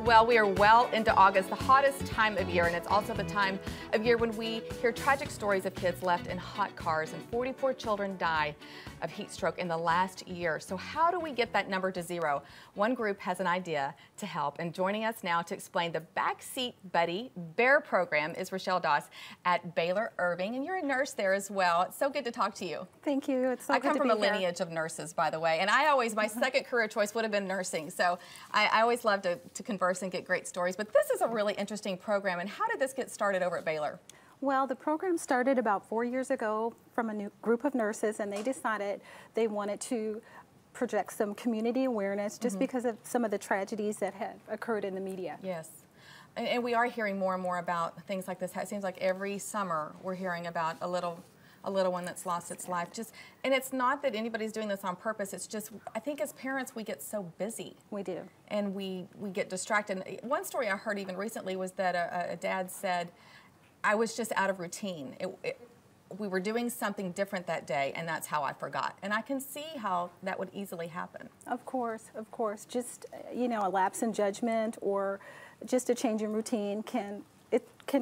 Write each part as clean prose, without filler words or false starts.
Well, we are well into August, the hottest time of year, and it's also the time of year when we hear tragic stories of kids left in hot cars, and 44 children die of heat stroke in the last year. So how do we get that number to zero? One group has an idea to help, and joining us now to explain the Backseat Buddy Bear program is Rochelle Doss at Baylor Irving, and you're a nurse there as well. It's so good to talk to you. Thank you. It's so I good come to from be a lineage of nurses, by the way, and my second career choice would have been nursing, so I always love to converse and get great stories. But this is a really interesting program, and how did this get started over at Baylor? Well, the program started about 4 years ago from a new group of nurses, and they decided they wanted to project some community awareness just because of some of the tragedies that had occurred in the media. Yes. And we are hearing more and more about things like this. It seems like every summer we're hearing about a little one that's lost its life. And it's not that anybody's doing this on purpose. It's just, I think as parents we get so busy. We do. And we get distracted. One story I heard even recently was that a dad said, I was just out of routine. We were doing something different that day, and that's how I forgot. And I can see how that would easily happen. Of course, of course. Just, you know, a lapse in judgment or just a change in routine can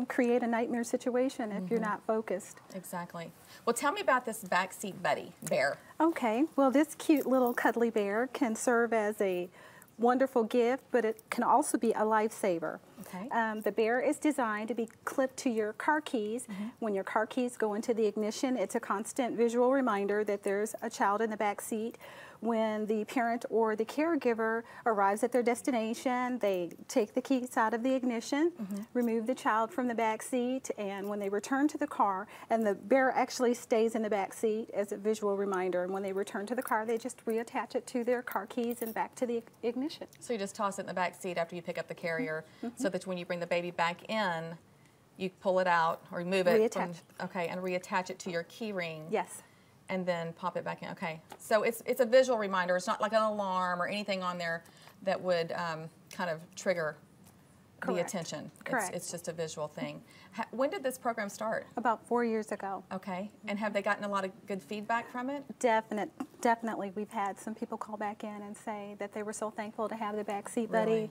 create a nightmare situation if you're not focused. Exactly. Well, tell me about this Backseat Buddy bear. Okay. Well, this cute little cuddly bear can serve as a wonderful gift, but it can also be a lifesaver. Okay. The bear is designed to be clipped to your car keys. When your car keys go into the ignition, it's a constant visual reminder that there's a child in the back seat. When the parent or the caregiver arrives at their destination, they take the keys out of the ignition, remove the child from the back seat, and when they return to the car, and the bear actually stays in the back seat as a visual reminder, and when they return to the car, they just reattach it to their car keys and back to the ignition. So you just toss it in the back seat after you pick up the carrier, so that when you bring the baby back in, you pull it out or remove it. Reattach. Okay, and reattach it to your key ring. Yes. And then pop it back in. Okay, so it's a visual reminder. It's not like an alarm or anything on there that would kind of trigger the attention. Correct. It's just a visual thing. When did this program start? About 4 years ago. Okay, and have they gotten a lot of good feedback from it? Definitely. We've had some people call back in and say that they were so thankful to have the Backseat Buddy. Really?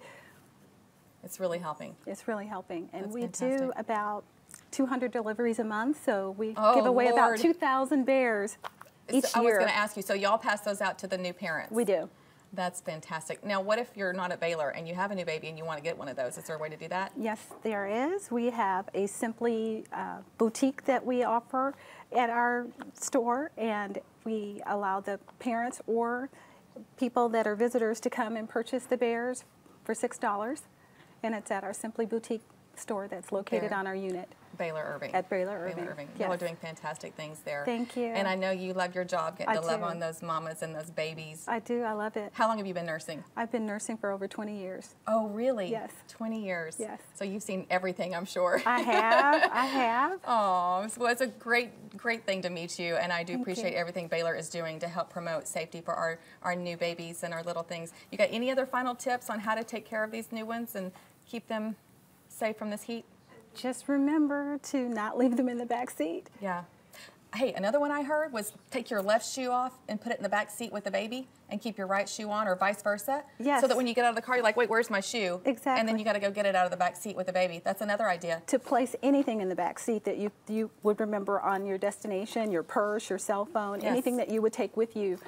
It's really helping. It's really helping. And That's we fantastic. do about 200 deliveries a month, so we give away Lord. about 2,000 bears each I was year. going to ask you, so y'all pass those out to the new parents? We do. That's fantastic. Now, what if you're not at Baylor and you have a new baby and you want to get one of those? Is there a way to do that? Yes, there is. We have a Simply boutique that we offer at our store, and we allow the parents or people that are visitors to come and purchase the bears for $6, and it's at our Simply boutique store that's located on our unit. Baylor Irving. At Baylor Irving. Yes. Yes. Y'all are doing fantastic things there. Thank you. And I know you love your job, getting to love do. on those mamas and those babies. I do. I love it. How long have you been nursing? I've been nursing for over 20 years. Oh, really? Yes. 20 years. Yes. So you've seen everything, I'm sure. I have. I have. Oh, well, it's a great thing to meet you, and I do Thank appreciate you. everything Baylor is doing to help promote safety for our new babies and our little things. You got any other final tips on how to take care of these new ones and keep them safe from this heat? Just remember to not leave them in the back seat. Yeah. Hey, another one I heard was take your left shoe off and put it in the back seat with the baby and keep your right shoe on, or vice versa. Yes. So that when you get out of the car, you're like, wait, where's my shoe? Exactly. And then you got to go get it out of the back seat with the baby. That's another idea. To place anything in the back seat that you would remember on your destination, your purse, your cell phone, Yes. anything that you would take with you,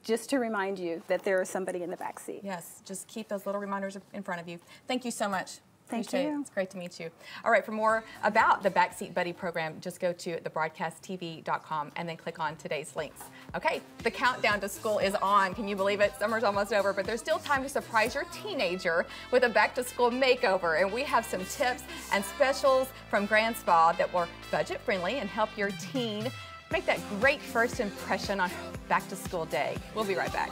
just to remind you that there is somebody in the back seat. Yes, just keep those little reminders in front of you. Thank you so much. Thank Appreciate you. It. It's great to meet you. All right, for more about the Backseat Buddy program, just go to thebroadcasttv.com and then click on today's links. Okay, the countdown to school is on. Can you believe it? Summer's almost over, but there's still time to surprise your teenager with a back-to-school makeover. And we have some tips and specials from Grand Spa that were budget-friendly and help your teen make that great first impression on back-to-school day. We'll be right back.